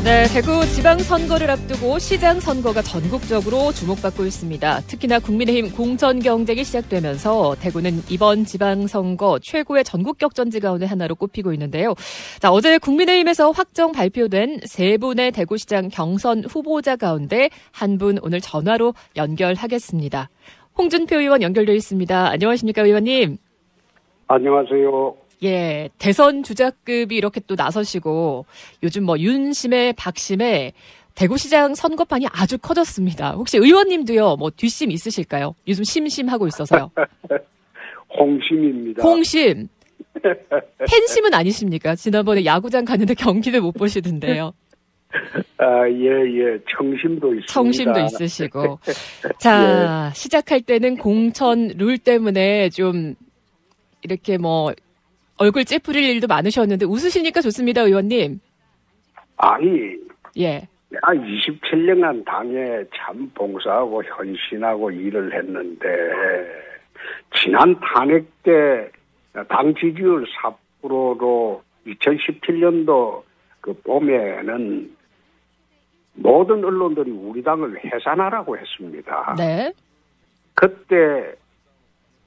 네, 대구 지방선거를 앞두고 시장 선거가 전국적으로 주목받고 있습니다. 특히나 국민의힘 공천 경쟁이 시작되면서 대구는 이번 지방선거 최고의 전국 격전지 가운데 하나로 꼽히고 있는데요. 자, 어제 국민의힘에서 확정 발표된 세 분의 대구시장 경선 후보자 가운데 한 분 오늘 전화로 연결하겠습니다. 홍준표 의원 연결되어 있습니다. 안녕하십니까, 의원님? 안녕하세요. 예, 대선 주자급이 이렇게 또 나서시고 요즘 뭐 윤심에 박심에 대구시장 선거판이 아주 커졌습니다. 혹시 의원님도요, 뭐 뒷심 있으실까요? 요즘 심심하고 있어서요. 홍심입니다. 홍심. 팬심은 아니십니까? 지난번에 야구장 갔는데 경기를 못 보시던데요. 예. 청심도 있습니다. 청심도 있으시고. 자, 예. 시작할 때는 공천 룰 때문에 좀 이렇게 뭐 얼굴 찌푸릴 일도 많으셨는데 웃으시니까 좋습니다, 의원님. 아니, 예. 내가 27년간 당에 참 봉사하고 헌신하고 일을 했는데 지난 탄핵 때 당 지지율 4%로 2017년도 그 봄에는 모든 언론들이 우리 당을 해산하라고 했습니다. 네. 그때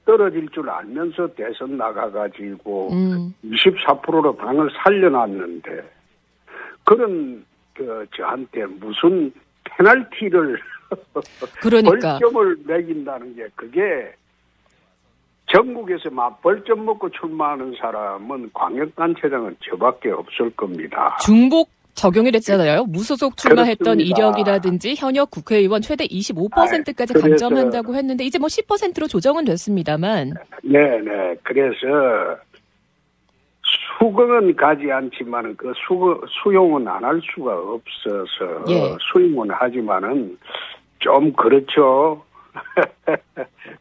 떨어질 줄 알면서 대선 나가가지고 24%로 당을 살려놨는데 그런 저한테 무슨 페널티를 그러니까 벌점을 매긴다는 게 그게 전국에서 막 벌점 먹고 출마하는 사람은 광역단체장은 저밖에 없을 겁니다. 중복 적용이 됐잖아요. 무소속 출마했던 그렇습니다. 이력이라든지 현역 국회의원 최대 25%까지 감점한다고 했는데 이제 뭐 10%로 조정은 됐습니다만. 네네. 그래서 수긍은 가지 않지만은 그 수용은 안 할 수가 없어서 예. 수용은 하지만은 좀 그렇죠.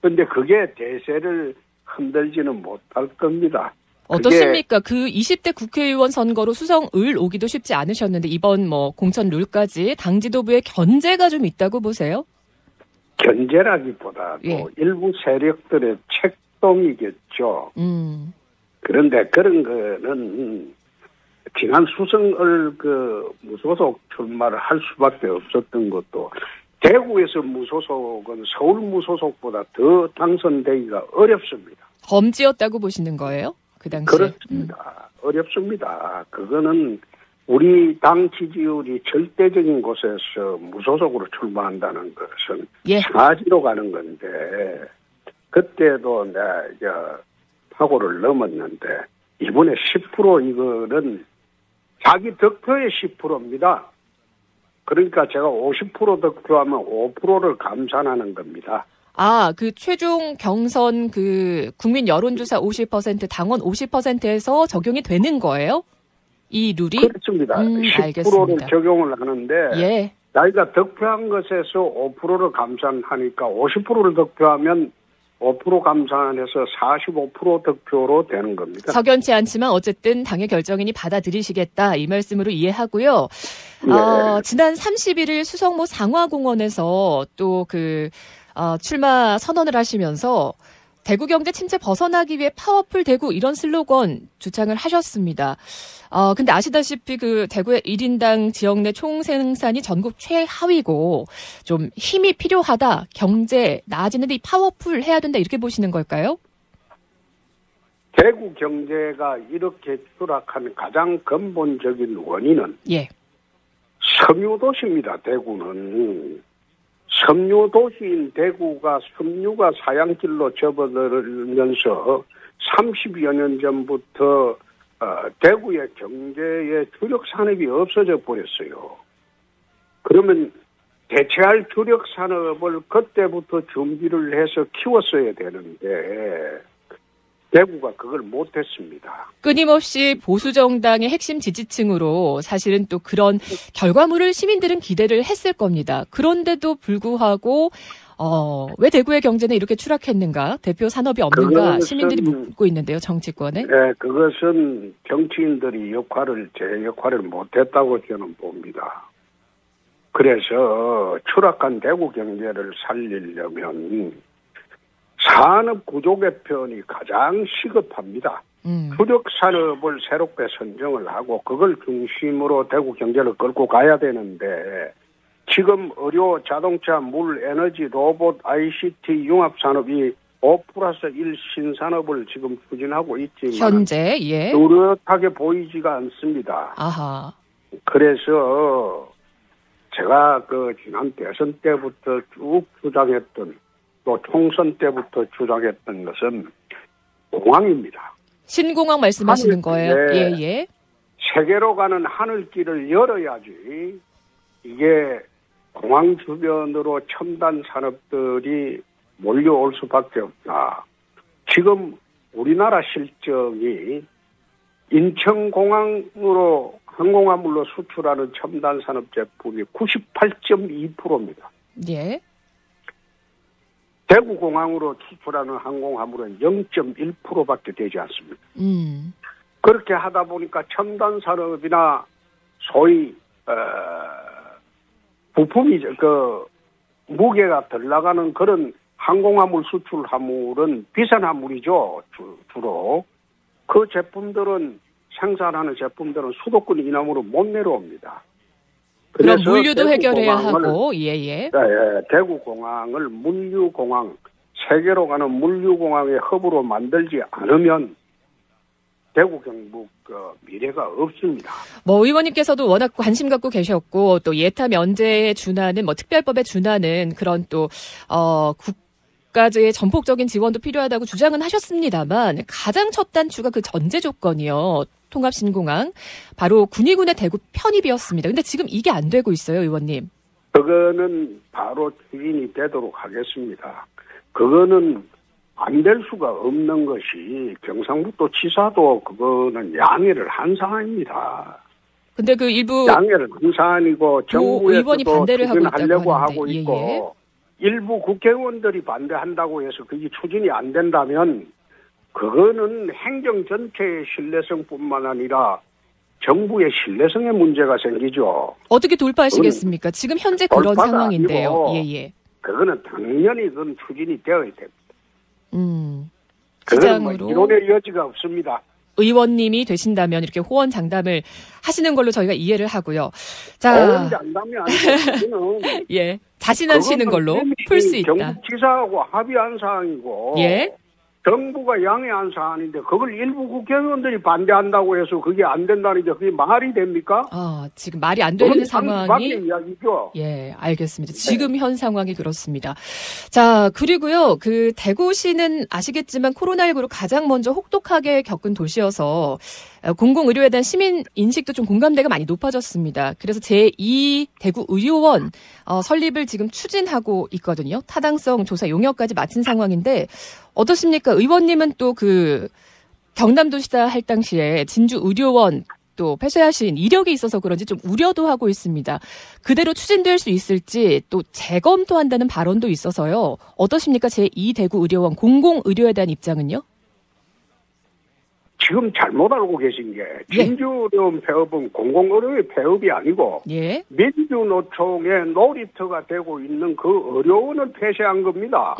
근데 그게 대세를 흔들지는 못할 겁니다. 어떻습니까? 그 20대 국회의원 선거로 수성을 오기도 쉽지 않으셨는데 이번 뭐 공천 룰까지 당 지도부의 견제가 좀 있다고 보세요? 견제라기보다도 예. 일부 세력들의 책동이겠죠. 그런데 그런 거는 지난 수성을 그 무소속 출마를 할 수밖에 없었던 것도 대구에서 무소속은 서울 무소속보다 더 당선되기가 어렵습니다. 범지였다고 보시는 거예요? 그 당시에? 그렇습니다. 어렵습니다. 그거는 우리 당 지지율이 절대적인 곳에서 무소속으로 출마한다는 것은 예. 사지로 가는 건데 그때도 내가 파고를 넘었는데 이번에 10% 이거는 자기 득표의 10%입니다. 그러니까 제가 50% 득표하면 5%를 감산하는 겁니다. 아, 그 최종 경선 그 국민 여론조사 50% 당원 50%에서 적용이 되는 거예요? 이 룰이? 그렇습니다. 10%를 알겠습니다. 적용을 하는데 예. 자기가 득표한 것에서 5%를 감산하니까 50%를 득표하면 5% 감산해서 45% 득표로 되는 겁니다. 석연치 않지만 어쨌든 당의 결정이니 받아들이시겠다 이 말씀으로 이해하고요. 네. 지난 31일 수성모 상화공원에서 또 출마 선언을 하시면서 대구 경제 침체 벗어나기 위해 파워풀 대구 이런 슬로건 주창을 하셨습니다. 근데 아시다시피 그 대구의 1인당 지역 내 총생산이 전국 최하위고 좀 힘이 필요하다. 경제 나아지는데 이 파워풀 해야 된다 이렇게 보시는 걸까요? 대구 경제가 이렇게 추락한 가장 근본적인 원인은 예. 섬유도시입니다. 대구는. 섬유도시인 대구가 섬유가 사양길로 접어들면서 30여 년 전부터 대구의 경제의 주력 산업이 없어져 버렸어요. 그러면 대체할 주력 산업을 그때부터 준비를 해서 키웠어야 되는데 대구가 그걸 못했습니다. 끊임없이 보수정당의 핵심 지지층으로 사실은 또 그런 결과물을 시민들은 기대를 했을 겁니다. 그런데도 불구하고 왜 대구의 경제는 이렇게 추락했는가? 대표 산업이 없는가? 시민들이 묻고 있는데요. 정치권에. 네, 그것은 정치인들이 제 역할을 못했다고 저는 봅니다. 그래서 추락한 대구 경제를 살리려면 산업 구조 개편이 가장 시급합니다. 주력 산업을 새롭게 선정을 하고 그걸 중심으로 대구 경제를 끌고 가야 되는데 지금 의료, 자동차, 물, 에너지, 로봇, ICT 융합 산업이 5+1 신산업을 지금 추진하고 있지만 현재 예. 뚜렷하게 보이지가 않습니다. 아하. 그래서 제가 지난 대선 때부터 쭉 주장했던 또 총선 때부터 주장했던 것은 공항입니다. 신공항 말씀하시는 거예요? 예. 세계로 가는 하늘길을 열어야지 이게 공항 주변으로 첨단 산업들이 몰려올 수밖에 없다. 지금 우리나라 실적이 인천공항으로 항공화물로 수출하는 첨단 산업 제품이 98.2%입니다. 예. 대구공항으로 수출하는 항공화물은 0.1%밖에 되지 않습니다. 그렇게 하다 보니까 첨단 산업이나 소위 부품이 무게가 덜 나가는 그런 항공화물 수출 화물은 비싼 화물이죠. 주로. 그 제품들은 생산하는 제품들은 수도권 이남으로 못 내려옵니다. 그럼 물류도 해결해야 하고, 예. 네, 대구공항을 물류공항, 세계로 가는 물류공항의 허브로 만들지 않으면 대구 경북 미래가 없습니다. 의원님께서도 워낙 관심 갖고 계셨고 또 예타 면제에 준하는 특별법에 준하는 그런 또 국가의 전폭적인 지원도 필요하다고 주장은 하셨습니다만 가장 첫 단추가 그 전제 조건이요. 통합신공항 바로 군의군의 대구 편입이었습니다. 근데 지금 이게 안 되고 있어요, 의원님. 그거는 바로 추진이 되도록 하겠습니다. 그거는 안 될 수가 없는 것이 경상북도 지사도 그거는 양해를 한 사안입니다. 근데 그 일부 양해를 한 사안이고 의원이 정부에서도 반대를 하고 추진하려고 있다고 하고 하는데. 있고 예. 일부 국회의원들이 반대한다고 해서 그게 추진이 안 된다면 그거는 행정 전체의 신뢰성뿐만 아니라 정부의 신뢰성에 문제가 생기죠. 어떻게 돌파하시겠습니까? 지금 현재 그런 상황인데요. 예. 그거는 당연히 그건 추진이 되어야 됩니다. 시장으로 이론의 여지가 없습니다. 의원님이 되신다면 이렇게 호언 장담을 하시는 걸로 저희가 이해를 하고요. 자, 호언 장담이 아니고 예, 자신하시는 걸로 풀 수 있다. 경북지사하고 합의한 사항이고 예. 정부가 양해한 사안인데 그걸 일부 국회의원들이 반대한다고 해서 그게 안 된다는 게 그게 말이 됩니까? 지금 말이 안 되는 상황이 이야기죠. 예, 알겠습니다. 지금 현 상황이 그렇습니다. 자, 그리고요. 그 대구시는 아시겠지만 코로나19로 가장 먼저 혹독하게 겪은 도시여서 공공의료에 대한 시민 인식도 좀 공감대가 많이 높아졌습니다. 그래서 제2 대구의료원 설립을 지금 추진하고 있거든요. 타당성 조사 용역까지 마친 상황인데 어떻습니까? 의원님은 또 그 경남도시다 할 당시에 진주의료원 또 폐쇄하신 이력이 있어서 그런지 좀 우려도 하고 있습니다. 그대로 추진될 수 있을지 또 재검토한다는 발언도 있어서요. 어떠십니까? 제2 대구의료원 공공의료에 대한 입장은요? 지금 잘못 알고 계신 게 진주의료원 폐업은 공공의료의 폐업이 아니고 민주노총의 놀이터가 되고 있는 그 의료원을 폐쇄한 겁니다.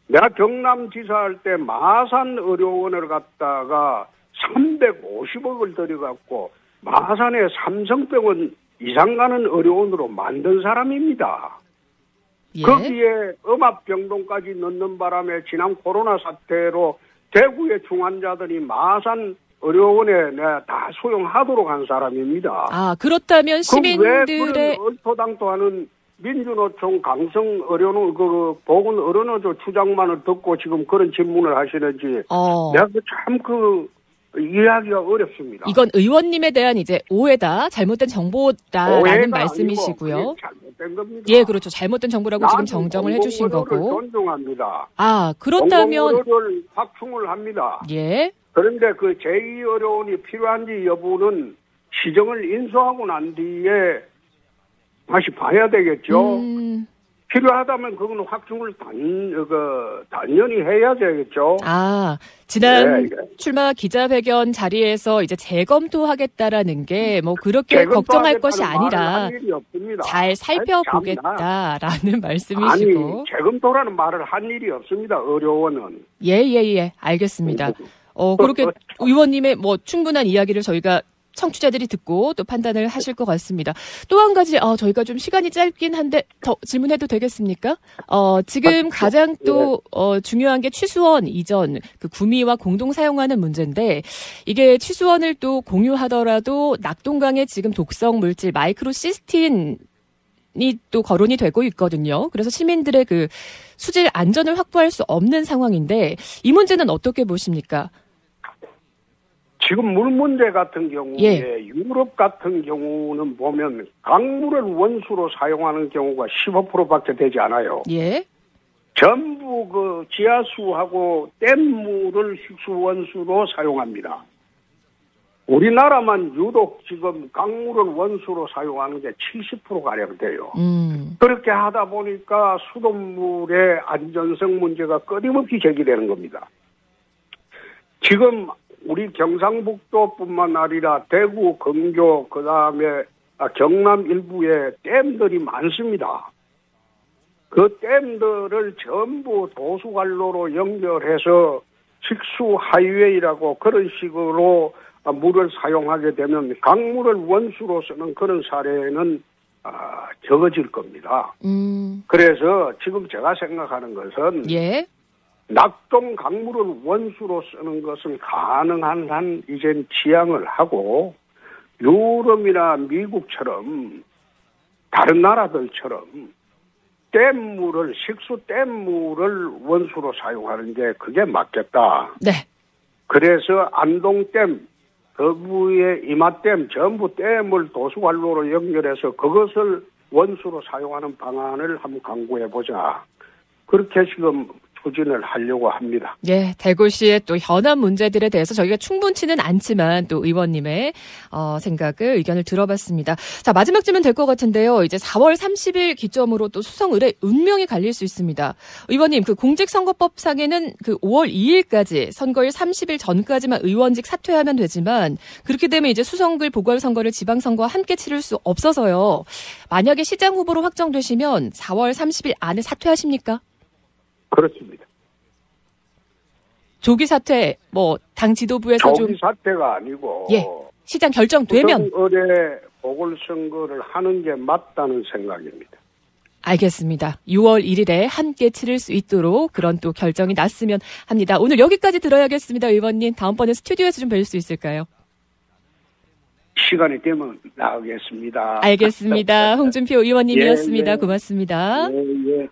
내가 경남지사 할 때 마산의료원을 갖다가 350억을 들여갖고 마산에 삼성병원 이상 가는 의료원으로 만든 사람입니다. 거기에 음압병동까지 넣는 바람에 지난 코로나 사태로 대구의 중환자들이 마산 의료원에 다 소용하도록 한 사람입니다. 그렇다면 시민들의 얼토당토하는 민주노총 강성 의료노 보건 의료노조 주장만을 듣고 지금 그런 질문을 하시는지 내가 참 이해하기가 어렵습니다. 이건 의원님에 대한 이제 오해다, 잘못된 정보다라는 말씀이시고요. 잘못된 겁니다. 예, 그렇죠. 잘못된 정보라고 지금 정정을 해주신 거고. 존중합니다. 그렇다면 공공의료를 확충을 합니다. 예. 그런데 그 제2의료원이 필요한지 여부는 시정을 인수하고 난 뒤에 다시 봐야 되겠죠. 필요하다면 그건 확충을 단연히 해야 되겠죠. 지난 출마 기자회견 자리에서 이제 재검토하겠다라는 게 그렇게 걱정할 것이 아니라 잘 살펴보겠다라는 말씀이시고. 재검토라는 말을 한 일이 없습니다. 의료원은. 예. 알겠습니다. 그렇게 의원님의 뭐 충분한 이야기를 저희가 청취자들이 듣고 또 판단을 하실 것 같습니다. 또 한 가지, 저희가 좀 시간이 짧긴 한데 더 질문해도 되겠습니까? 지금 가장 또, 중요한 게 취수원 이전, 그 구미와 공동 사용하는 문제인데, 이게 취수원을 또 공유하더라도 낙동강에 지금 독성 물질 마이크로시스틴이 또 거론이 되고 있거든요. 그래서 시민들의 그 수질 안전을 확보할 수 없는 상황인데, 이 문제는 어떻게 보십니까? 지금 물 문제 같은 경우에 예. 유럽 같은 경우는 보면 강물을 원수로 사용하는 경우가 15%밖에 되지 않아요. 예. 전부 그 지하수하고 댐물을 식수 원수로 사용합니다. 우리나라만 유독 지금 강물을 원수로 사용하는 게 70%가량 돼요. 그렇게 하다 보니까 수돗물의 안전성 문제가 끊임없이 제기되는 겁니다. 지금 우리 경상북도뿐만 아니라 대구, 금교, 그다음에 경남 일부에 댐들이 많습니다. 그 댐들을 전부 도수관로로 연결해서 식수 하이웨이라고 그런 식으로 물을 사용하게 되면 강물을 원수로 쓰는 그런 사례는 적어질 겁니다. 그래서 지금 제가 생각하는 것은 예. 낙동 강물을 원수로 쓰는 것은 가능한 한 이젠 지양을 하고 유럽이나 미국처럼 다른 나라들처럼 댐물을 식수 댐물을 원수로 사용하는 게 그게 맞겠다. 네. 그래서 안동댐, 거구의 이마댐 전부 댐을 도수관로로 연결해서 그것을 원수로 사용하는 방안을 한번 강구해 보자. 그렇게 지금 추진을 하려고 합니다. 예, 대구시의 또 현안 문제들에 대해서 저희가 충분치는 않지만 또 의원님의 생각을 의견을 들어봤습니다. 자, 마지막 질문 될 것 같은데요. 이제 4월 30일 기점으로 또 수성 의뢰 운명이 갈릴 수 있습니다. 의원님, 그 공직선거법상에는 그 5월 2일까지 선거일 30일 전까지만 의원직 사퇴하면 되지만 그렇게 되면 이제 수성글 보궐선거를 지방선거와 함께 치를 수 없어서요. 만약에 시장 후보로 확정되시면 4월 30일 안에 사퇴하십니까? 그렇습니다. 조기 사퇴, 당 지도부에서 조기 사퇴가 아니고 예, 시장 결정되면 수성을에 보궐선거를 하는 게 맞다는 생각입니다. 알겠습니다. 6월 1일에 함께 치를 수 있도록 그런 또 결정이 났으면 합니다. 오늘 여기까지 들어야겠습니다, 의원님. 다음번에 스튜디오에서 좀 뵐 수 있을까요? 시간이 되면 나가겠습니다. 알겠습니다. 홍준표 의원님이었습니다. 예, 예. 고맙습니다. 예, 예.